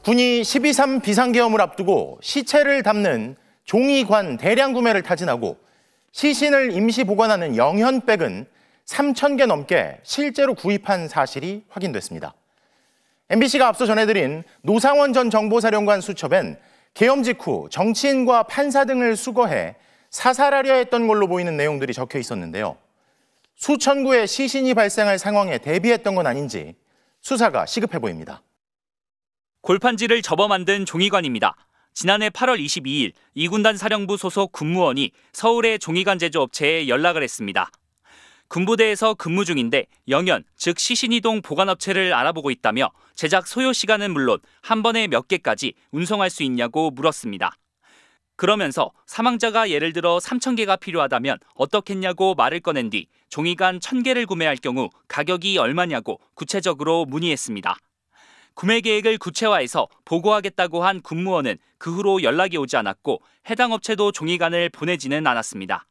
군이 12.3 비상계엄을 앞두고 시체를 담는 종이관 대량 구매를 타진하고 시신을 임시 보관하는 영현백은 3,000개 넘게 실제로 구입한 사실이 확인됐습니다. MBC가 앞서 전해드린 노상원 전 정보사령관 수첩엔 계엄 직후 정치인과 판사 등을 수거해 사살하려 했던 걸로 보이는 내용들이 적혀 있었는데요. 수천 구의 시신이 발생할 상황에 대비했던 건 아닌지 수사가 시급해 보입니다. 골판지를 접어 만든 종이관입니다. 지난해 8월 22일 이군단 사령부 소속 군무원이 서울의 종이관 제조업체에 연락을 했습니다. 군부대에서 근무 중인데 영현, 즉 시신이동 보관업체를 알아보고 있다며 제작 소요 시간은 물론 한 번에 몇 개까지 운송할 수 있냐고 물었습니다. 그러면서 사망자가 예를 들어 3,000개가 필요하다면 어떻겠냐고 말을 꺼낸 뒤 종이관 1,000개를 구매할 경우 가격이 얼마냐고 구체적으로 문의했습니다. 구매 계획을 구체화해서 보고하겠다고 한 군무원은 그 후로 연락이 오지 않았고 해당 업체도 종이관을 보내지는 않았습니다.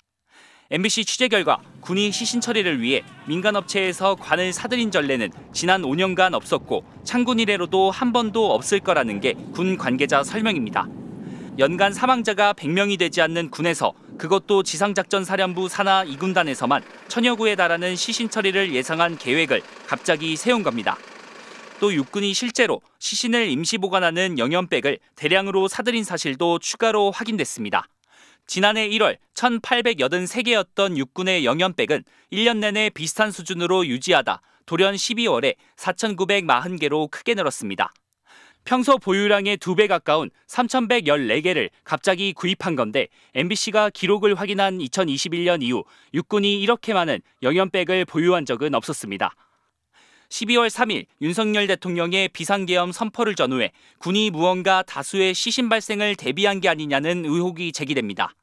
MBC 취재 결과 군이 시신 처리를 위해 민간업체에서 관을 사들인 전례는 지난 5년간 없었고 창군 이래로도 한 번도 없을 거라는 게 군 관계자 설명입니다. 연간 사망자가 100명이 되지 않는 군에서 그것도 지상작전사령부 산하 2군단에서만 1,000여 구에 달하는 시신 처리를 예상한 계획을 갑자기 세운 겁니다. 또 육군이 실제로 시신을 임시 보관하는 영현백을 대량으로 사들인 사실도 추가로 확인됐습니다. 지난해 1월 1,883개였던 육군의 영현백은 1년 내내 비슷한 수준으로 유지하다 돌연 12월에 4,940개로 크게 늘었습니다. 평소 보유량의 2배 가까운 3,114개를 갑자기 구입한 건데 MBC가 기록을 확인한 2021년 이후 육군이 이렇게 많은 영현백을 보유한 적은 없었습니다. 12월 3일 윤석열 대통령의 비상계엄 선포를 전후해 군이 무언가 다수의 시신 발생을 대비한 게 아니냐는 의혹이 제기됩니다.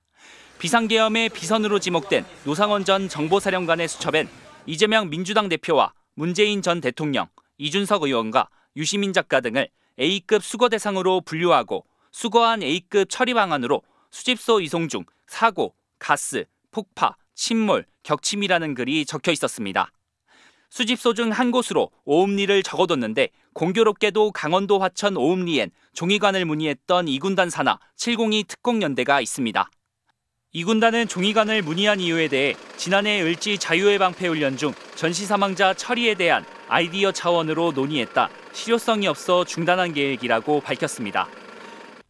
비상계엄의 비선으로 지목된 노상원 전 정보사령관의 수첩엔 이재명 민주당 대표와 문재인 전 대통령, 이준석 의원과 유시민 작가 등을 A급 수거 대상으로 분류하고 수거한 A급 처리 방안으로 수집소 이송 중 사고, 가스, 폭파, 침몰, 격침이라는 글이 적혀 있었습니다. 수집소 중 한 곳으로 오음리를 적어뒀는데 공교롭게도 강원도 화천 오음리엔 종이관을 문의했던 2군단 산하 702 특공연대가 있습니다. 2군단은 종이관을 문의한 이유에 대해 지난해 을지 자유의 방패 훈련 중 전시 사망자 처리에 대한 아이디어 차원으로 논의했다 실효성이 없어 중단한 계획이라고 밝혔습니다.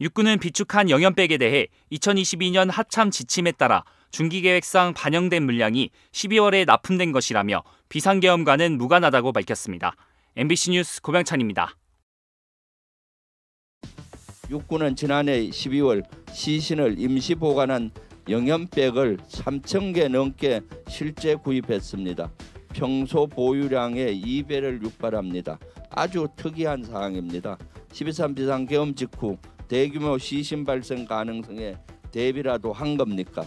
육군은 비축한 영현백에 대해 2022년 하참 지침에 따라 중기계획상 반영된 물량이 12월에 납품된 것이라며 비상계엄과는 무관하다고 밝혔습니다. MBC 뉴스 고병찬입니다. 육군은 지난해 12월 시신을 임시 보관한 영현백을 3,000개 넘게 실제 구입했습니다. 평소 보유량의 2배를 육박합니다. 아주 특이한 사항입니다. 12.3 비상계엄 직후 대규모 시신 발생 가능성에 대비라도 한 겁니까?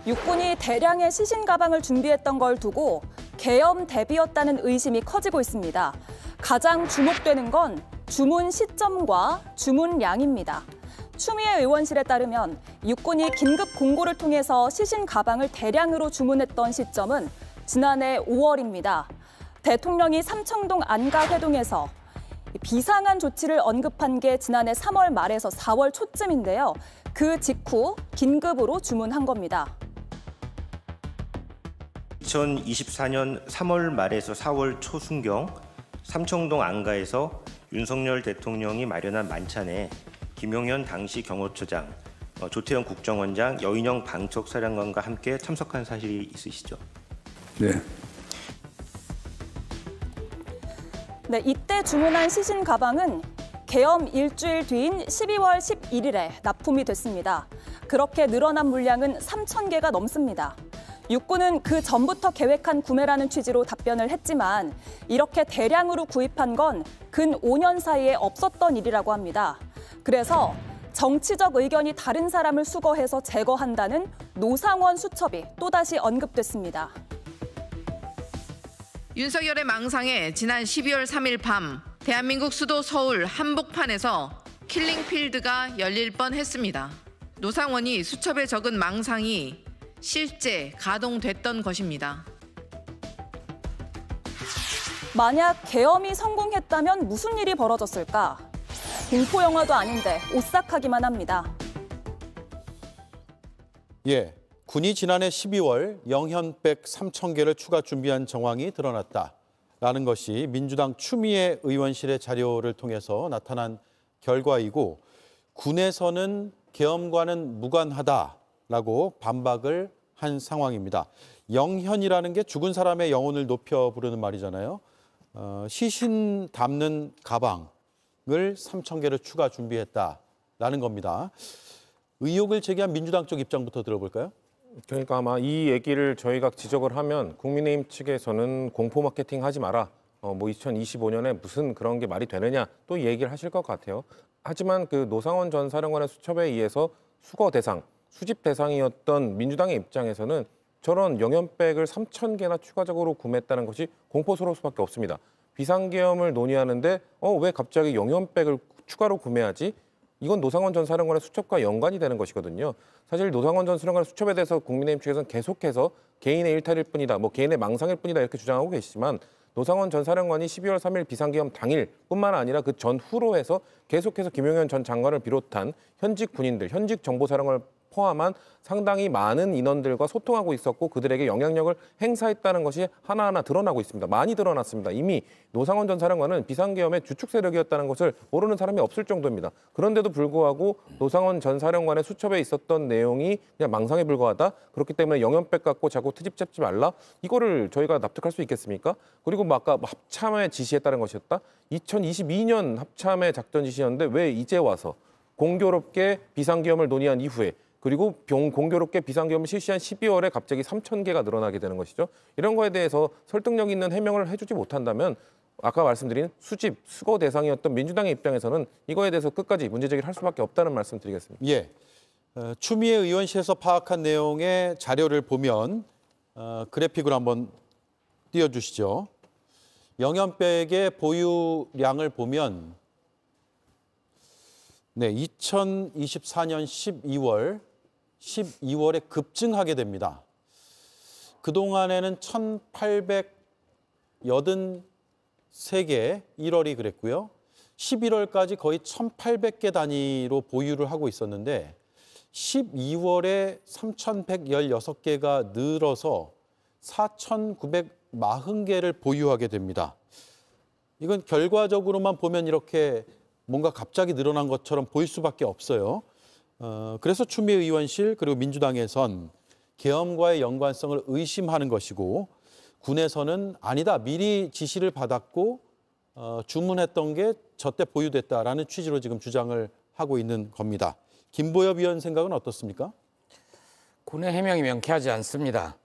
육군이 대량의 시신 가방을 준비했던 걸 두고 계엄 대비였다는 의심이 커지고 있습니다. 가장 주목되는 건 주문 시점과 주문량입니다. 추미애 의원실에 따르면 육군이 긴급 공고를 통해서 시신 가방을 대량으로 주문했던 시점은 지난해 5월입니다. 대통령이 삼청동 안가 회동에서 비상한 조치를 언급한 게 지난해 3월 말에서 4월 초쯤인데요. 그 직후 긴급으로 주문한 겁니다. 2024년 3월 말에서 4월 초순경 삼청동 안가에서 윤석열 대통령이 마련한 만찬에 김용현 당시 경호처장, 조태현 국정원장, 여인영 방척사령관과 함께 참석한 사실이 있으시죠? 네. 네, 이때 주문한 시신 가방은 계엄 일주일 뒤인 12월 11일에 납품이 됐습니다. 그렇게 늘어난 물량은 3,000개가 넘습니다. 육군은 그 전부터 계획한 구매라는 취지로 답변을 했지만 이렇게 대량으로 구입한 건 근 5년 사이에 없었던 일이라고 합니다. 그래서 정치적 의견이 다른 사람을 수거해서 제거한다는 노상원 수첩이 또다시 언급됐습니다. 윤석열의 망상에 지난 12월 3일 밤 대한민국 수도 서울 한복판에서 킬링필드가 열릴 뻔했습니다. 노상원이 수첩에 적은 망상이 실제 가동됐던 것입니다. 만약 계엄이 성공했다면 무슨 일이 벌어졌을까? 공포 영화도 아닌데 오싹하기만 합니다. 예, 군이 지난해 12월 영현백 3,000개를 추가 준비한 정황이 드러났다라는 것이 민주당 추미애 의원실의 자료를 통해서 나타난 결과이고 군에서는 계엄과는 무관하다라고 반박을 한 상황입니다. 영현이라는 게 죽은 사람의 영혼을 높여 부르는 말이잖아요. 시신 담는 가방을 3,000개를 추가 준비했다라는 겁니다. 의혹을 제기한 민주당 쪽 입장부터 들어볼까요? 그러니까 아마 이 얘기를 저희가 지적을 하면 국민의힘 측에서는 공포 마케팅 하지 마라. 뭐 2025년에 무슨 그런 게 말이 되느냐 또 얘기를 하실 것 같아요. 하지만 그 노상원 전 사령관의 수첩에 의해서 수거 대상, 수집 대상이었던 민주당의 입장에서는 저런 영현백을 3,000개나 추가적으로 구매했다는 것이 공포스러울 수밖에 없습니다. 비상계엄을 논의하는데 왜 갑자기 영현백을 추가로 구매하지? 이건 노상원 전 사령관의 수첩과 연관이 되는 것이거든요. 사실 노상원 전 사령관의 수첩에 대해서 국민의힘 측에서는 계속해서 개인의 일탈일 뿐이다, 뭐 개인의 망상일 뿐이다 이렇게 주장하고 계시지만 노상원 전 사령관이 12월 3일 비상계엄 당일뿐만 아니라 그 전후로 해서 계속해서 김용현 전 장관을 비롯한 현직 군인들, 현직 정보사령관을 포함한 상당히 많은 인원들과 소통하고 있었고 그들에게 영향력을 행사했다는 것이 하나하나 드러나고 있습니다. 많이 드러났습니다. 이미 노상원 전 사령관은 비상계엄의 주축 세력이었다는 것을 모르는 사람이 없을 정도입니다. 그런데도 불구하고 노상원 전 사령관의 수첩에 있었던 내용이 그냥 망상에 불과하다. 그렇기 때문에 영현백 갖고 자꾸 트집 잡지 말라. 이거를 저희가 납득할 수 있겠습니까? 그리고 뭐 아까 합참에 지시했다는 것이었다. 2022년 합참의 작전 지시였는데 왜 이제 와서 공교롭게 비상계엄을 논의한 이후에 그리고 공교롭게 비상계엄을 실시한 12월에 갑자기 3,000개가 늘어나게 되는 것이죠. 이런 거에 대해서 설득력 있는 해명을 해주지 못한다면 아까 말씀드린 수집, 수거 대상이었던 민주당의 입장에서는 이거에 대해서 끝까지 문제제기를 할 수밖에 없다는 말씀 드리겠습니다. 예, 추미애 의원실에서 파악한 내용의 자료를 보면 그래픽으로 한번 띄워주시죠. 영현백의 보유량을 보면 네, 2024년 12월에 급증하게 됩니다. 그동안에는 1,883개, 1월이 그랬고요. 11월까지 거의 1,800개 단위로 보유를 하고 있었는데 12월에 3,116개가 늘어서 4,940개를 보유하게 됩니다. 이건 결과적으로만 보면 이렇게 뭔가 갑자기 늘어난 것처럼 보일 수밖에 없어요. 그래서 추미애 의원실 그리고 민주당에선 계엄과의 연관성을 의심하는 것이고 군에서는 아니다, 미리 지시를 받았고 주문했던 게 저때 보유됐다라는 취지로 지금 주장을 하고 있는 겁니다. 김보엽 위원 생각은 어떻습니까? 군의 해명이 명쾌하지 않습니다.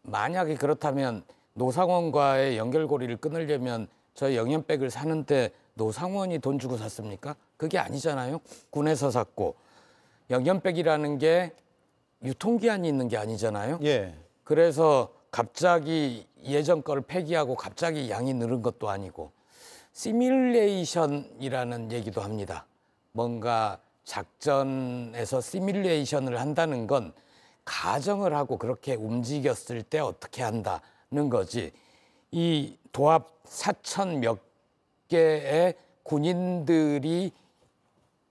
만약에 그렇다면 노상원과의 연결고리를 끊으려면 저 영현백을 사는데 노상원이 돈 주고 샀습니까? 그게 아니잖아요. 군에서 샀고 영현백이라는 게 유통기한이 있는 게 아니잖아요. 예. 그래서 갑자기 예전 거를 폐기하고 갑자기 양이 늘은 것도 아니고 시뮬레이션이라는 얘기도 합니다. 뭔가 작전에서 시뮬레이션을 한다는 건 가정을 하고 그렇게 움직였을 때 어떻게 한다는 거지. 이 도합 4천 몇 개의 군인들이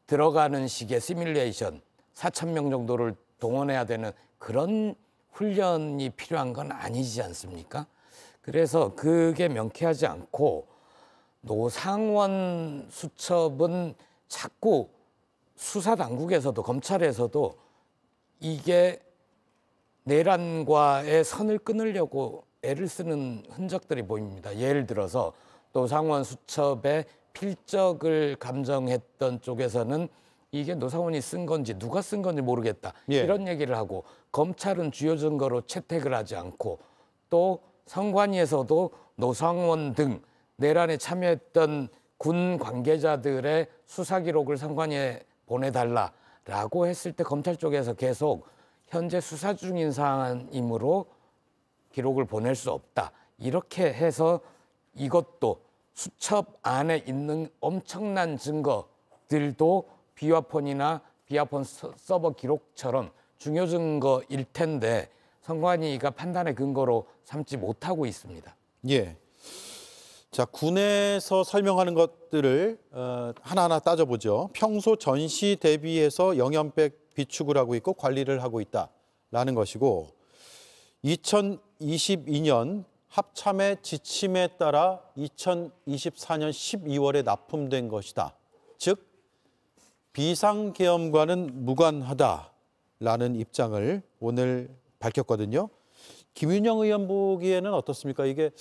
들어가는 식의 시뮬레이션, 4천 명 정도를 동원해야 되는 그런 훈련이 필요한 건 아니지 않습니까? 그래서 그게 명쾌하지 않고 노상원 수첩은 자꾸 수사당국에서도 검찰에서도 이게 내란과의 선을 끊으려고 애를 쓰는 흔적들이 보입니다. 예를 들어서 노상원 수첩의 필적을 감정했던 쪽에서는 이게 노상원이 쓴 건지 누가 쓴 건지 모르겠다. 예. 이런 얘기를 하고 검찰은 주요 증거로 채택을 하지 않고 또 선관위에서도 노상원 등 내란에 참여했던 군 관계자들의 수사 기록을 선관위에 보내달라라고 했을 때 검찰 쪽에서 계속 현재 수사 중인 사안이므로 기록을 보낼 수 없다. 이렇게 해서 이것도 수첩 안에 있는 엄청난 증거들도 비화폰이나 비화폰 서버 기록처럼 중요 증거일 텐데 선관위가 판단의 근거로 삼지 못하고 있습니다. 예. 자, 군에서 설명하는 것들을 하나하나 따져보죠. 평소 전시 대비해서 영연백 비축을 하고 있고 관리를 하고 있다라는 것이고 2022년 합참의 지침에 따라 2024년 12월에 납품된 것이다. 즉 비상계엄과는 무관하다라는 입장을 오늘 밝혔거든요. 김윤영 의원 보기에는 어떻습니까? 이게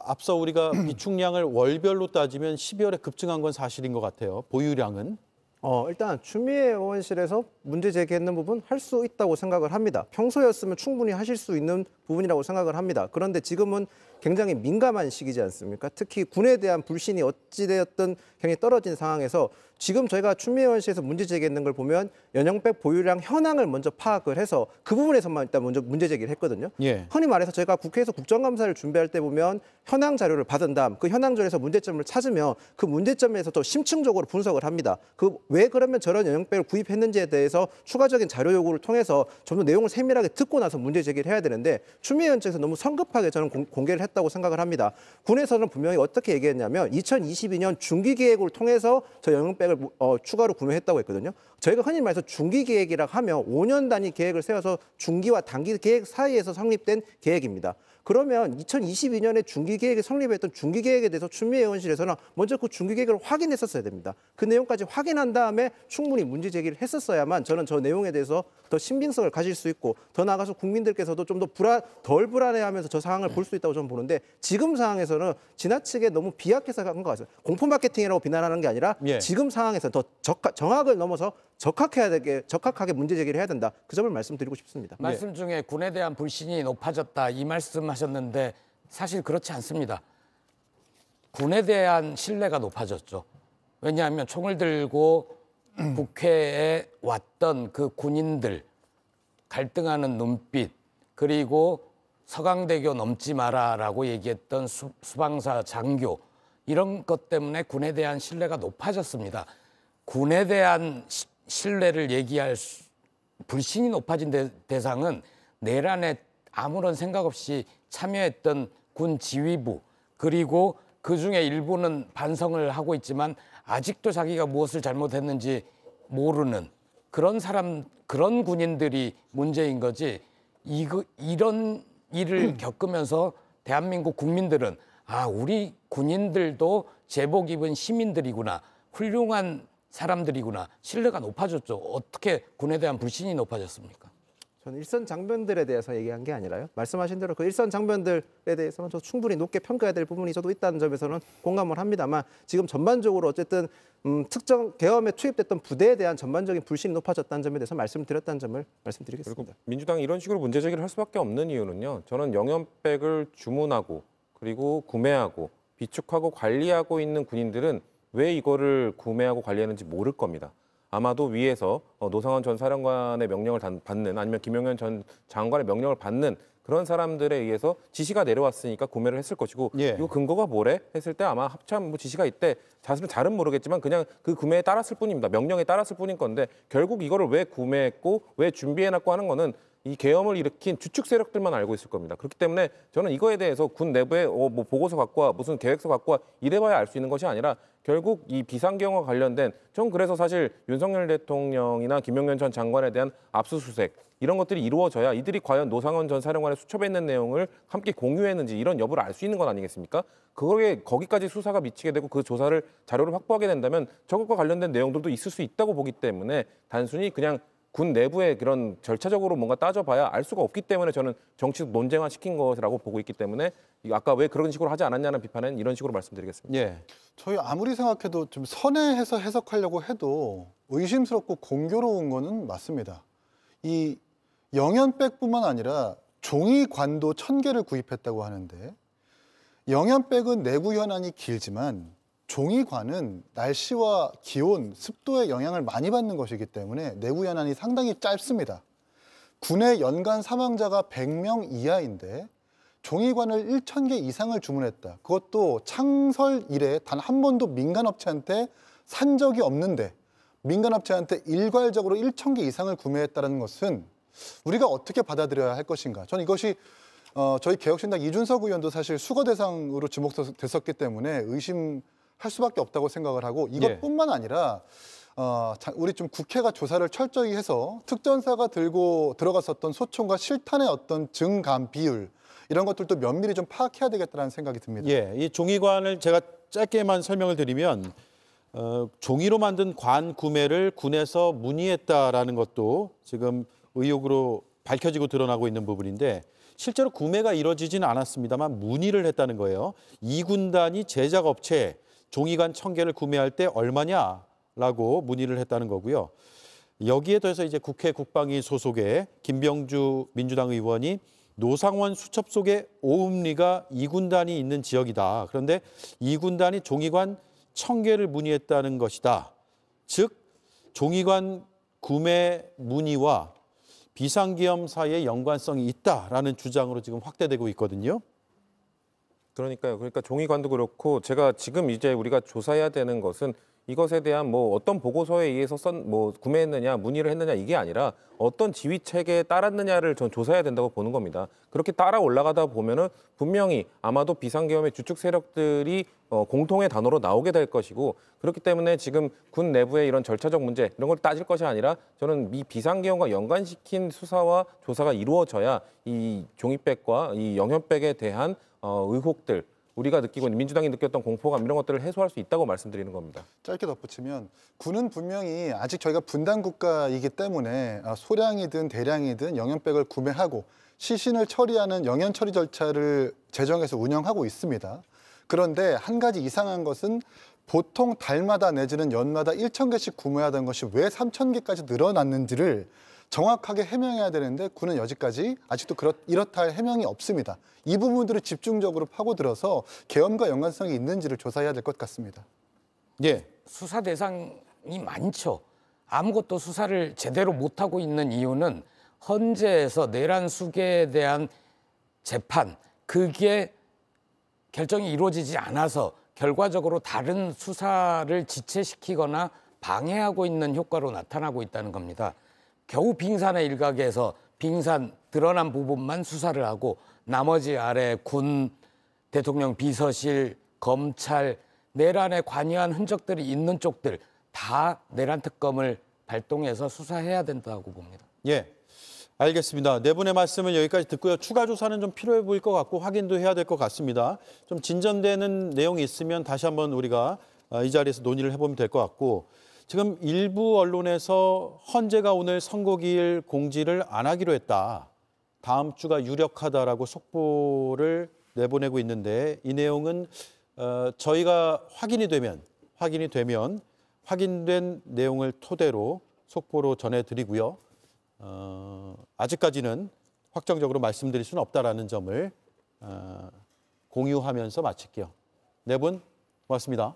앞서 우리가 비축량을 월별로 따지면 12월에 급증한 건 사실인 것 같아요. 보유량은. 일단 추미애 의원실에서 문제 제기했는 부분 할 수 있다고 생각을 합니다. 평소였으면 충분히 하실 수 있는 부분이라고 생각을 합니다. 그런데 지금은 굉장히 민감한 시기지 않습니까? 특히 군에 대한 불신이 어찌되었든 굉장히 떨어진 상황에서 지금 저희가 추미애 의원실에서 문제 제기했는 걸 보면 연영백 보유량 현황을 먼저 파악을 해서 그 부분에서만 일단 먼저 문제 제기를 했거든요. 예. 흔히 말해서 저희가 국회에서 국정감사를 준비할 때 보면 현황 자료를 받은 다음 그 현황 자료에서 문제점을 찾으면 그 문제점에서 또 심층적으로 분석을 합니다. 왜 그러면 저런 연영백을 구입했는지에 대해서 추가적인 자료 요구를 통해서 좀 더 내용을 세밀하게 듣고 나서 문제 제기를 해야 되는데 추미애 의원 측에서 너무 성급하게 저는 공개를 했다고 생각을 합니다. 군에서는 분명히 어떻게 얘기했냐면 2022년 중기 계획을 통해서 저 연영백을 추가로 구매했다고 했거든요. 저희가 흔히 말해서 중기 계획이라고 하면 5년 단위 계획을 세워서 중기와 단기 계획 사이에서 성립된 계획입니다. 그러면 2022년에 중기 계획이 성립했던 중기 계획에 대해서 추미애 의원실에서는 먼저 그 중기 계획을 확인했었어야 됩니다. 그 내용까지 확인한 다음에 충분히 문제 제기를 했었어야만 저는 저 내용에 대해서 더 신빙성을 가질 수 있고 더 나아가서 국민들께서도 좀 더 덜 불안해하면서 저 상황을 볼 수 있다고 저는 보는데 지금 상황에서는 지나치게 너무 비약해서 간 것 같습니다. 공포 마케팅이라고 비난하는 게 아니라 지금 상황에서 더 정확을 넘어서 적확하게 문제 제기를 해야 된다. 그 점을 말씀드리고 싶습니다. 말씀 중에 군에 대한 불신이 높아졌다 이 말씀하셨는데 사실 그렇지 않습니다. 군에 대한 신뢰가 높아졌죠. 왜냐하면 총을 들고 국회에 왔던 그 군인들 갈등하는 눈빛 그리고 서강대교 넘지 마라라고 얘기했던 수방사 장교 이런 것 때문에 군에 대한 신뢰가 높아졌습니다. 군에 대한 신뢰를 얘기할 불신이 높아진 대상은 내란에 아무런 생각 없이 참여했던 군 지휘부 그리고 그중에 일부는 반성을 하고 있지만 아직도 자기가 무엇을 잘못했는지 모르는 그런 군인들이 문제인 거지 이런 일을 겪으면서 대한민국 국민들은 우리 군인들도 제복 입은 시민들이구나 훌륭한 사람들이구나 신뢰가 높아졌죠. 어떻게 군에 대한 불신이 높아졌습니까? 저는 일선 장병들에 대해서 얘기한 게 아니라요. 말씀하신 대로 그 일선 장병들에 대해서는 저 충분히 높게 평가해야 될 부분이 저도 있다는 점에서는 공감을 합니다만 지금 전반적으로 어쨌든 특정 계엄에 투입됐던 부대에 대한 전반적인 불신이 높아졌다는 점에 대해서 말씀드렸다는 점을 말씀드리겠습니다. 그리고 민주당이 이런 식으로 문제 제기를 할 수밖에 없는 이유는요. 저는 영연백을 주문하고 그리고 구매하고 비축하고 관리하고 있는 군인들은 왜 이거를 구매하고 관리하는지 모를 겁니다. 아마도 위에서 노상원 전 사령관의 명령을 받는 아니면 김용현 전 장관의 명령을 받는 그런 사람들에 의해서 지시가 내려왔으니까 구매를 했을 것이고 이거 근거가 뭐래? 했을 때 아마 합참 지시가 있대. 자세는 잘은 모르겠지만 그냥 그 구매에 따랐을 뿐입니다. 명령에 따랐을 뿐인 건데 결국 이거를 왜 구매했고 왜 준비해놨고 하는 거는 이 계엄을 일으킨 주축 세력들만 알고 있을 겁니다. 그렇기 때문에 저는 이거에 대해서 군 내부에 뭐 보고서 갖고 와 무슨 계획서 갖고 와 이래봐야 알 수 있는 것이 아니라 결국 이 비상계엄과 관련된 전 그래서 사실 윤석열 대통령이나 김용현 전 장관에 대한 압수수색 이런 것들이 이루어져야 이들이 과연 노상원 전 사령관의 수첩에 있는 내용을 함께 공유했는지 이런 여부를 알 수 있는 건 아니겠습니까? 그거에 거기까지 수사가 미치게 되고 그 조사를 자료를 확보하게 된다면 저것과 관련된 내용들도 있을 수 있다고 보기 때문에 단순히 그냥 군 내부의 그런 절차적으로 뭔가 따져봐야 알 수가 없기 때문에 저는 정치적 논쟁화시킨 것이라고 보고 있기 때문에 아까 왜 그런 식으로 하지 않았냐는 비판은 이런 식으로 말씀드리겠습니다. 저희 아무리 생각해도 좀 선회해서 해석하려고 해도 의심스럽고 공교로운 거는 맞습니다. 이 영연백뿐만 아니라 종이관도 1000개를 구입했다고 하는데 영연백은 내구 현안이 길지만 종이관은 날씨와 기온, 습도의 영향을 많이 받는 것이기 때문에 내구 현안이 상당히 짧습니다. 군의 연간 사망자가 100명 이하인데 종이관을 1000개 이상을 주문했다. 그것도 창설 이래 단 한 번도 민간업체한테 산 적이 없는데 민간업체한테 일괄적으로 1000개 이상을 구매했다는 것은 우리가 어떻게 받아들여야 할 것인가. 저는 이것이 저희 개혁신당 이준석 의원도 사실 수거 대상으로 지목됐었기 때문에 의심할 수밖에 없다고 생각을 하고 이것뿐만 아니라 우리 좀 국회가 조사를 철저히 해서 특전사가 들고 들어갔었던 소총과 실탄의 어떤 증감 비율 이런 것들도 면밀히 좀 파악해야 되겠다는 생각이 듭니다. 예, 이 종이관을 제가 짧게만 설명을 드리면 종이로 만든 관 구매를 군에서 문의했다라는 것도 지금 의혹으로 밝혀지고 드러나고 있는 부분인데 실제로 구매가 이루어지지는 않았습니다만 문의를 했다는 거예요. 2군단이 제작업체에 종이관 1000개를 구매할 때 얼마냐라고 문의를 했다는 거고요. 여기에 더해서 이제 국회 국방위 소속의 김병주 민주당 의원이 노상원 수첩 속에 오음리가 2군단이 있는 지역이다. 그런데 2군단이 종이관 1000개를 문의했다는 것이다. 즉 종이관 구매 문의와 비상계엄 사이의 연관성이 있다라는 주장으로 지금 확대되고 있거든요. 그러니까요. 그러니까 종이관도 그렇고 제가 지금 이제 우리가 조사해야 되는 것은 이것에 대한 뭐 어떤 보고서에 의해서 구매했느냐, 문의를 했느냐 이게 아니라 어떤 지휘 체계에 따랐느냐를 전 조사해야 된다고 보는 겁니다. 그렇게 따라 올라가다 보면은 분명히 아마도 비상계엄의 주축 세력들이 공통의 단어로 나오게 될 것이고 그렇기 때문에 지금 군 내부의 이런 절차적 문제 이런 걸 따질 것이 아니라 저는 이 비상계엄과 연관시킨 수사와 조사가 이루어져야 이 종이백과 이 영현백에 대한 의혹들 우리가 느끼고 있는 민주당이 느꼈던 공포감 이런 것들을 해소할 수 있다고 말씀드리는 겁니다. 짧게 덧붙이면 군은 분명히 아직 저희가 분단 국가이기 때문에 소량이든 대량이든 영현백을 구매하고 시신을 처리하는 영현 처리 절차를 제정해서 운영하고 있습니다. 그런데 한 가지 이상한 것은 보통 달마다 내지는 연마다 1000개씩 구매하던 것이 왜 3000개까지 늘어났는지를 정확하게 해명해야 되는데 군은 여지까지 아직도 이렇다 할 해명이 없습니다. 이 부분들을 집중적으로 파고들어서 계엄과 연관성이 있는지를 조사해야 될 것 같습니다. 예, 수사 대상이 많죠. 아무것도 수사를 제대로 못하고 있는 이유는 헌재에서 내란 수계에 대한 재판, 그게 결정이 이루어지지 않아서 결과적으로 다른 수사를 지체시키거나 방해하고 있는 효과로 나타나고 있다는 겁니다. 겨우 빙산의 일각에서 빙산 드러난 부분만 수사를 하고 나머지 아래 군, 대통령 비서실, 검찰, 내란에 관여한 흔적들이 있는 쪽들 다 내란 특검을 발동해서 수사해야 된다고 봅니다. 예, 알겠습니다. 네 분의 말씀을 여기까지 듣고요. 추가 조사는 좀 필요해 보일 것 같고 확인도 해야 될 것 같습니다. 좀 진전되는 내용이 있으면 다시 한번 우리가 이 자리에서 논의를 해보면 될 것 같고 지금 일부 언론에서 헌재가 오늘 선고기일 공지를 안 하기로 했다. 다음 주가 유력하다라고 속보를 내보내고 있는데 이 내용은 저희가 확인이 되면 확인된 내용을 토대로 속보로 전해드리고요. 아직까지는 확정적으로 말씀드릴 수는 없다라는 점을 공유하면서 마칠게요. 네 분 고맙습니다.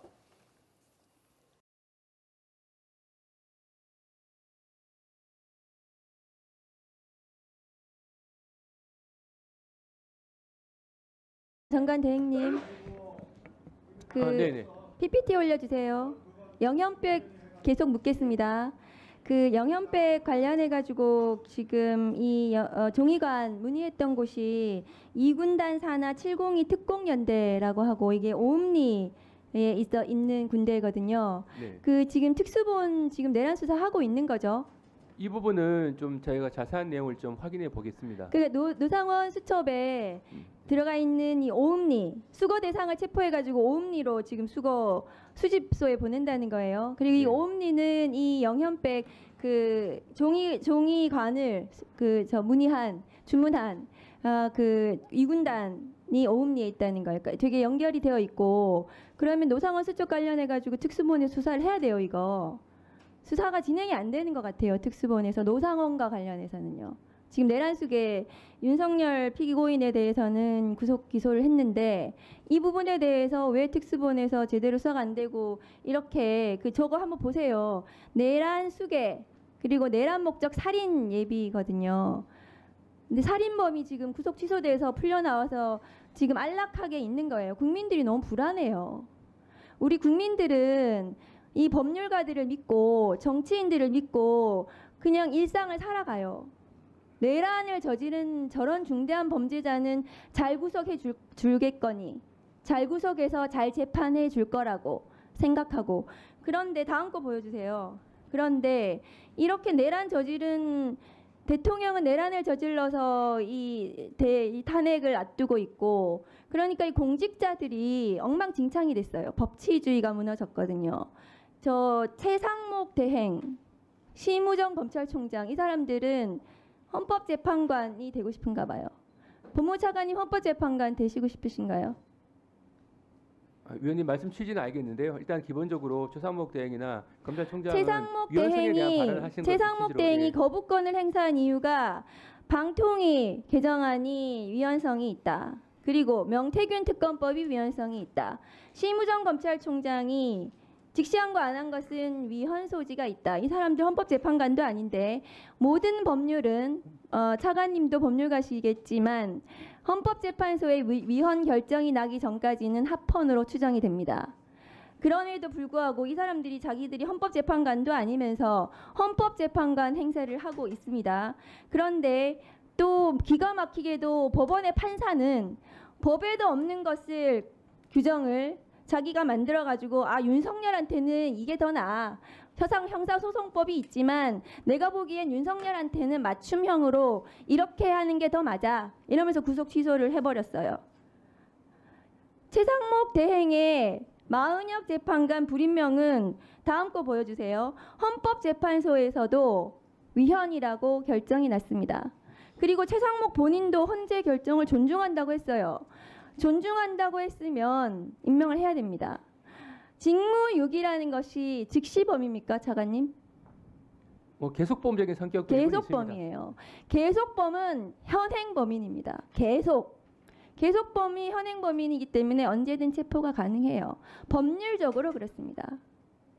장관 대행님, PPT 올려주세요. 영현백 계속 묻겠습니다. 영현백 관련해가지고 지금 이 종이관 문의했던 곳이 2군단 산하 702 특공연대라고 하고 이게 오음리에 있는 군대거든요. 네. 지금 특수본 지금 내란 수사하고 있는 거죠? 이 부분은 좀 저희가 자세한 내용을 좀 확인해 보겠습니다. 노상원 수첩에 들어가 있는 이 오음리 수거 대상을 체포해가지고 오음리로 지금 수거 수집소에 보낸다는 거예요. 그리고 이 오음리는 이 영현백 종이관을 주문한 2군단이 오음리에 있다는 거예요. 그러니까 되게 연결이 되어 있고 그러면 노상원 수첩 관련해가지고 특수본에 수사를 해야 돼요. 이거 수사가 진행이 안 되는 것 같아요. 특수본에서 노상원과 관련해서는요. 지금 내란숙의 윤석열 피고인에 대해서는 구속 기소를 했는데 이 부분에 대해서 왜 특수본에서 제대로 수사가 안 되고 이렇게 저거 한번 보세요. 내란숙의 그리고 내란 목적 살인 예비거든요. 근데 살인범이 지금 구속 취소돼서 풀려나와서 지금 안락하게 있는 거예요. 국민들이 너무 불안해요. 우리 국민들은 이 법률가들을 믿고 정치인들을 믿고 그냥 일상을 살아가요. 내란을 저지른 저런 중대한 범죄자는 잘 구속해 줄겠거니, 잘 구속해서 잘 재판해 줄 거라고 생각하고, 그런데 다음 거 보여주세요. 그런데 이렇게 내란 저지른 대통령은 내란을 저질러서 이 탄핵을 앞두고 있고, 그러니까 이 공직자들이 엉망진창이 됐어요. 법치주의가 무너졌거든요. 저 최상목 대행, 심우정 검찰총장, 이 사람들은 헌법재판관이 되고 싶은가 봐요. 법무차관님 헌법재판관 되시고 싶으신가요? 위원님 말씀 취지는 알겠는데요. 일단 기본적으로 최상목 대행이나 검찰총장은 최상목 취지로, 대행이 거부권을 행사한 이유가 방통위 개정안이 위헌성이 있다. 그리고 명태균 특검법이 위헌성이 있다. 심우정 검찰총장이 직시한 거 안 한 것은 위헌 소지가 있다. 이 사람들 헌법재판관도 아닌데, 모든 법률은 차관님도 법률가시겠지만 헌법재판소의 위헌 결정이 나기 전까지는 합헌으로 추정이 됩니다. 그럼에도 불구하고 이 사람들이 자기들이 헌법재판관도 아니면서 헌법재판관 행세를 하고 있습니다. 그런데 또 기가 막히게도 법원의 판사는 법에도 없는 것을 규정을 자기가 만들어가지고, 아, 윤석열한테는 이게 더 나아. 형사소송법이 있지만 내가 보기엔 윤석열한테는 맞춤형으로 이렇게 하는 게 더 맞아. 이러면서 구속 취소를 해버렸어요. 최상목 대행의 마은혁 재판관 불임명은 다음 거 보여주세요. 헌법재판소에서도 위헌이라고 결정이 났습니다. 그리고 최상목 본인도 헌재 결정을 존중한다고 했어요. 존중한다고 했으면 임명을 해야 됩니다. 직무유기라는 것이 즉시범입니까, 차관님? 뭐 계속범적인 성격도 계속범이에요. 계속범은 현행범인입니다. 계속범이 현행범인이기 때문에 언제든 체포가 가능해요. 법률적으로 그렇습니다.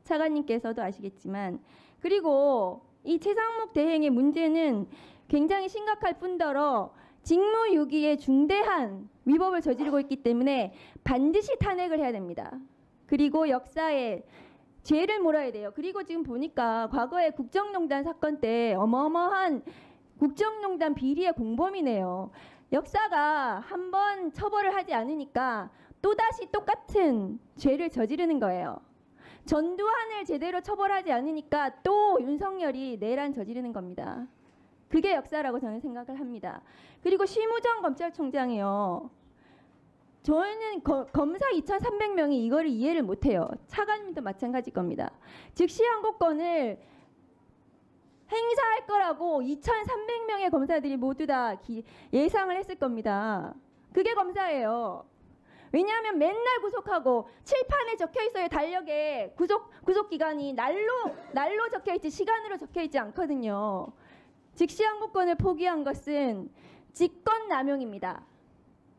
차관님께서도 아시겠지만. 그리고 이 최상목 대행의 문제는 굉장히 심각할 뿐더러 직무유기에 중대한 위법을 저지르고 있기 때문에 반드시 탄핵을 해야 됩니다. 그리고 역사에 죄를 물어야 돼요. 그리고 지금 보니까 과거에 국정농단 사건 때 어마어마한 국정농단 비리의 공범이네요. 역사가 한번 처벌을 하지 않으니까 또다시 똑같은 죄를 저지르는 거예요. 전두환을 제대로 처벌하지 않으니까 또 윤석열이 내란 저지르는 겁니다. 그게 역사라고 저는 생각을 합니다. 그리고 심우정 검찰총장이요. 저희는 검사 2,300명이 이거를 이해를 못해요. 차관님도 마찬가지일 겁니다. 즉시항고권을 행사할 거라고 2,300명의 검사들이 모두 다 예상을 했을 겁니다. 그게 검사예요. 왜냐하면 맨날 구속하고 칠판에 적혀있어요. 달력에 구속기간이 날로 적혀있지 시간으로 적혀있지 않거든요. 즉시항고권을 포기한 것은 직권남용입니다.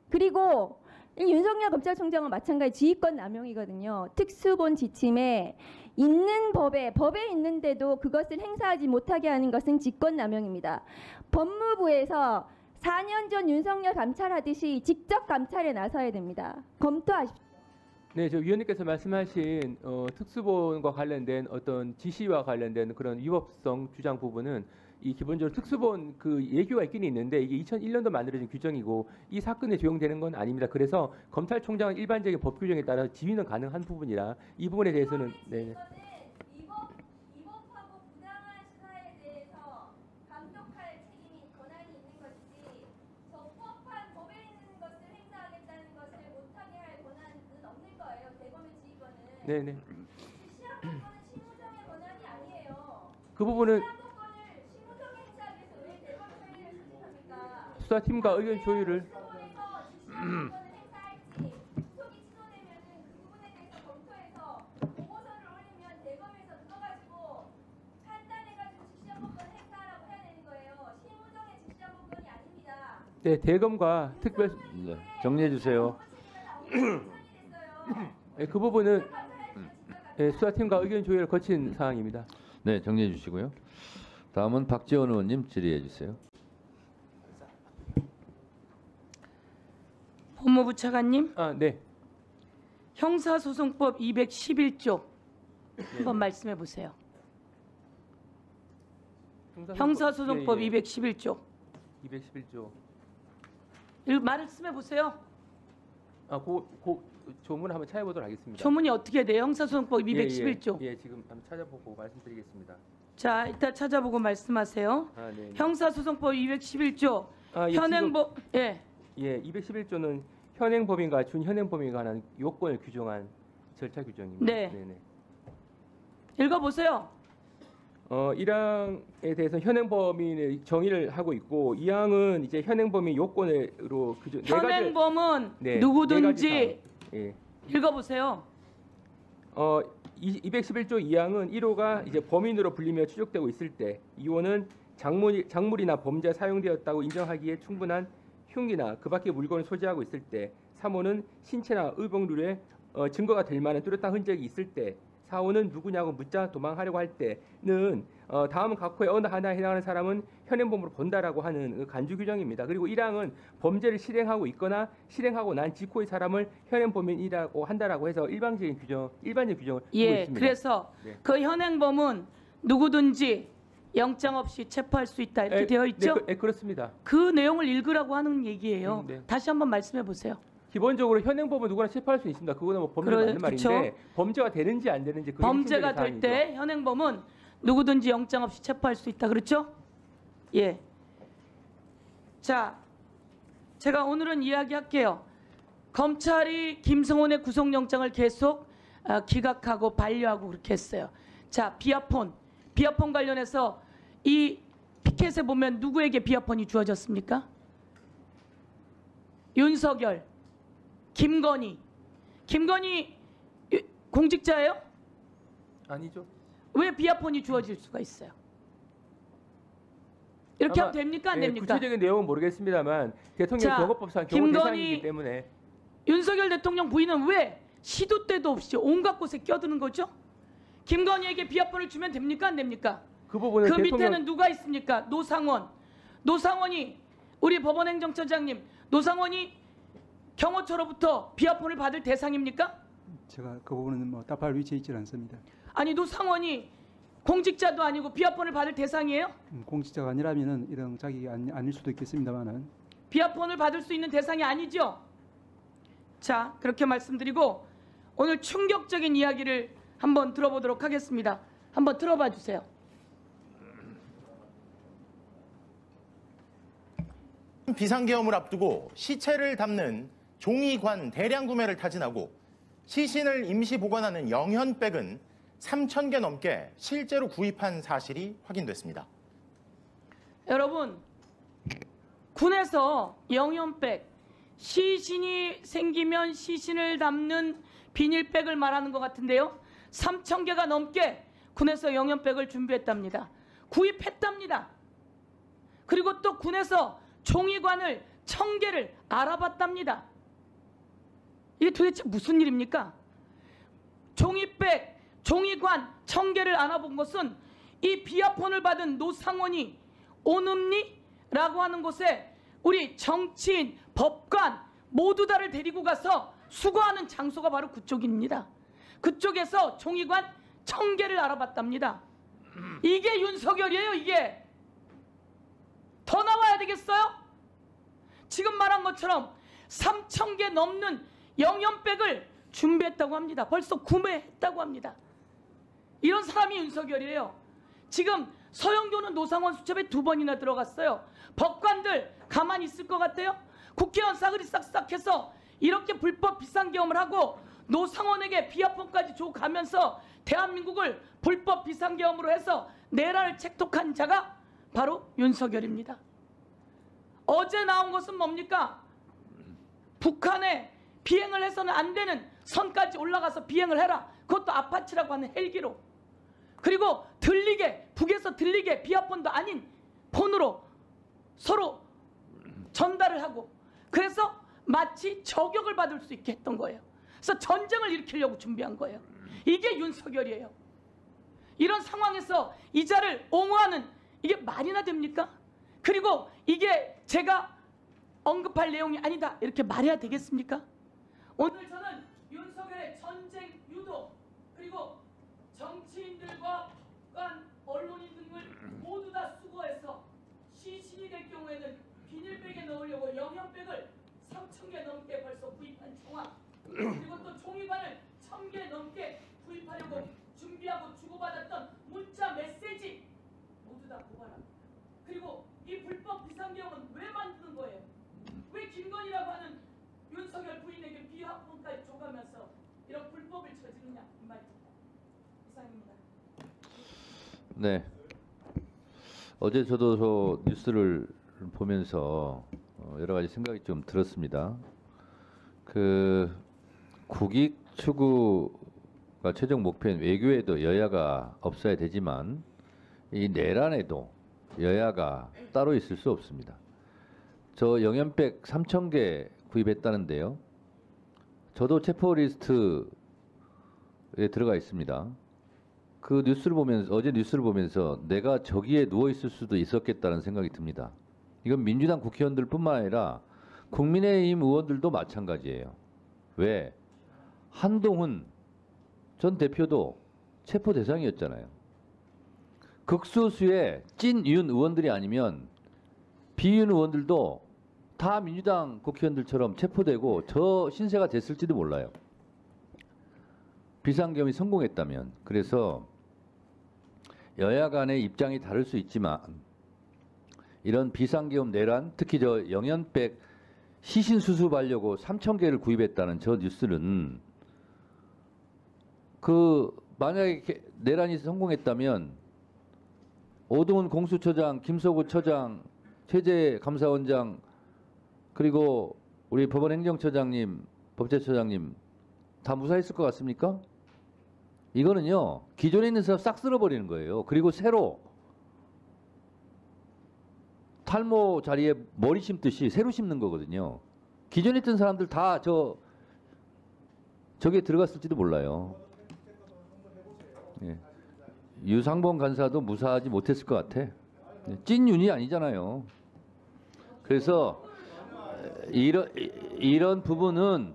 그리고 윤석열 검찰총장은 마찬가지 지휘권남용이거든요. 특수본 지침에 있는 법에 있는데도 그것을 행사하지 못하게 하는 것은 직권남용입니다. 법무부에서 4년 전 윤석열 감찰하듯이 직접 감찰에 나서야 됩니다. 검토하십시오. 네, 저 위원님께서 말씀하신 특수본과 관련된 어떤 지시와 관련된 그런 위법성 주장 부분은 이 기본적으로 특수본 그 예규가 있긴 있는데 이게 2001년도 만들어진 규정이고 이 사건에 적용되는 건 아닙니다. 그래서 검찰총장은 일반적인 법 규정에 따라 지휘는 가능한 부분이라 이 부분에 대해서는 네. 위법하고 부당한 수사에 대해서 감독할 책임이 권한이 있는 것이지 적법한 법에 있는 것을 행사하겠다는 것을 못하게 할 권한은 없는 거예요. 대검의 지휘권은. 네네. 시한권은 심우정의 권한이 아니에요. 그 부분은 수사팀과 의견 조율을 네, 대검과 특별 정리해 주세요. 네, 그 부분은 네, 수사팀과 의견 조율을 거친 사항입니다. 네, 정리해 주시고요. 다음은 박지원 의원님 질의해 주세요. 법무부 차관님. 네. 형사소송법 211조 한번 말씀해 보세요. 형사소송법 211조. 211조. 말씀해 보세요. 그 조문 한번 찾아보도록 하겠습니다. 조문이 어떻게 돼요? 형사소송법 211조. 예, 지금 한번 찾아보고 말씀드리겠습니다. 자, 이따 찾아보고 말씀하세요. 네. 형사소송법 211조. 현행법 예. 예, 211조는 현행법인과 준현행법인에 관한 요건을 규정한 절차 규정입니다. 네. 네네. 읽어보세요. 1항에 대해서 현행범인의 정의를 하고 있고 2항은 이제 현행범인 요건으로 규정. 현행범은 네, 누구든지 예. 읽어보세요. 211조 2항은 1호가 이제 범인으로 불리며 추적되고 있을 때, 2호는 작물이나 범죄에 사용되었다고 인정하기에 충분한 흉기나 그 밖의 물건을 소지하고 있을 때, 3호는 신체나 의복률에 증거가 될 만한 뚜렷한 흔적이 있을 때, 4호는 누구냐고 묻자 도망하려고 할 때는 다음 각호의 어느 하나에 해당하는 사람은 현행범으로 본다라고 하는 간주 규정입니다. 그리고 1항은 범죄를 실행하고 있거나 실행하고 난 직후의 사람을 현행범인이라고 한다라고 해서 일반적인 규정을 두고 있습니다. 그래서 네. 그 현행범은 누구든지 영장 없이 체포할 수 있다 이렇게 되어 있죠? 네, 그렇습니다. 그 내용을 읽으라고 하는 얘기예요. 네. 다시 한번 말씀해 보세요. 기본적으로 현행범은 누구나 체포할 수 있습니다. 그거는 뭐 법률에 맞는 말인데 범죄가 되는지 안 되는지 범죄가 될 때 현행범은 누구든지 영장 없이 체포할 수 있다. 그렇죠? 예. 자, 제가 오늘은 이야기할게요. 검찰이 김성원의 구속영장을 계속 기각하고 반려하고 그렇게 했어요. 자, 비아폰 관련해서 이 피켓에 보면 누구에게 비아폰이 주어졌습니까? 윤석열, 김건희 공직자예요? 아니죠. 왜 비아폰이 주어질 수가 있어요? 이렇게 하면 됩니까? 안 됩니까? 구체적인 내용은 모르겠습니다만 대통령 경호법상 경호 대상이기 때문에. 윤석열 대통령 부인은 왜 시도 때도 없이 온갖 곳에 껴드는 거죠? 김건희에게 비아폰을 주면 됩니까? 안 됩니까? 그 부분은 그 밑에는 누가 있습니까? 노상원이 우리 법원행정처장님, 노상원이 경호처로부터 비아폰을 받을 대상입니까? 제가 그 부분은 뭐 답할 위치에 있지 않습니다. 아니, 노상원이 공직자도 아니고 비아폰을 받을 대상이에요? 공직자가 아니라면은 이런 자격이 아닐 수도 있겠습니다만은 비아폰을 받을 수 있는 대상이 아니죠. 자, 그렇게 말씀드리고 오늘 충격적인 이야기를 한번 들어보도록 하겠습니다. 한번 들어봐 주세요. 비상계엄을 앞두고 시체를 담는 종이관 대량 구매를 타진하고 시신을 임시 보관하는 영현백은 3,000개 넘게 실제로 구입한 사실이 확인됐습니다. 여러분, 군에서 영현백, 시신이 생기면 시신을 담는 비닐백을 말하는 것 같은데요. 3,000개가 넘게 군에서 영현백을 준비했답니다. 구입했답니다. 그리고 또 군에서 종이관을 1,000개를 알아봤답니다. 이게 도대체 무슨 일입니까? 종이백, 종이관 1,000개를 알아본 것은 이 비아폰을 받은 노상원이 오눔리라고 하는 곳에 우리 정치인, 법관 모두 다를 데리고 가서 수거하는 장소가 바로 그쪽입니다. 그쪽에서 종이관 1,000개를 알아봤답니다. 이게 윤석열이에요, 이게. 더 나와야 되겠어요? 지금 말한 것처럼 3,000개 넘는 영현백을 준비했다고 합니다. 벌써 구매했다고 합니다. 이런 사람이 윤석열이에요. 지금 서영교는 노상원 수첩에 2번이나 들어갔어요. 법관들 가만히 있을 것 같아요? 국회의원 싸그리 싹싹해서 이렇게 불법 비상계엄을 하고 노상원에게 비아폰까지 줘가면서 대한민국을 불법 비상계엄으로 해서 내란을 책독한 자가 바로 윤석열입니다. 어제 나온 것은 뭡니까? 북한에 비행을 해서는 안 되는 선까지 올라가서 비행을 해라. 그것도 아파치라고 하는 헬기로. 그리고 들리게, 북에서 들리게 비아폰도 아닌 폰으로 서로 전달을 하고, 그래서 마치 저격을 받을 수 있게 했던 거예요. 그래서 전쟁을 일으키려고 준비한 거예요. 이게 윤석열이에요. 이런 상황에서 이 자를 옹호하는, 이게 말이나 됩니까? 그리고 이게 제가 언급할 내용이 아니다 이렇게 말해야 되겠습니까? 오늘 저는 윤석열의 전쟁 유도, 그리고 정치인들과 언론인 등을 모두 다 수거해서 시신이 될 경우에는 네. 어제 저도 저 뉴스를 보면서 여러 가지 생각이 좀 들었습니다. 그 국익 추구가 최종 목표인 외교에도 여야가 없어야 되지만 이 내란에도 여야가 따로 있을 수 없습니다. 저 영연백 3,000개 구입했다는데요. 저도 체포 리스트에 들어가 있습니다. 그 뉴스를 보면서 어제 뉴스를 보면서 내가 저기에 누워 있을 수도 있었겠다는 생각이 듭니다. 이건 민주당 국회의원들뿐만 아니라 국민의힘 의원들도 마찬가지예요. 왜? 한동훈 전 대표도 체포 대상이었잖아요. 극소수의 찐윤 의원들이 아니면 비윤 의원들도 다 민주당 국회의원들처럼 체포되고 저 신세가 됐을지도 몰라요. 비상계엄이 성공했다면. 그래서 여야 간의 입장이 다를 수 있지만 이런 비상계엄 내란, 특히 저 영연백 시신 수습하려고 3,000개를 구입했다는 저 뉴스는 그 만약에 내란이 성공했다면 오동훈 공수처장, 김석우 처장, 최재 감사원장 그리고 우리 법원행정처장님, 법제처장님 다 무사했을 것 같습니까? 이거는요 기존에 있는 사람 싹 쓸어버리는 거예요. 그리고 새로 탈모 자리에 머리 심듯이 새로 심는 거거든요. 기존에 있던 사람들 다 저기에 들어갔을지도 몰라요. 예. 유상범 간사도 무사하지 못했을 것 같아. 찐윤이 아니잖아요. 그래서 이런 부분은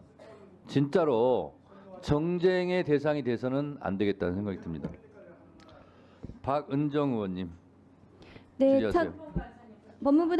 진짜로 정쟁의 대상이 돼서는 안 되겠다는 생각이 듭니다. 박은정 의원님. 네, 질의하세요. 법무부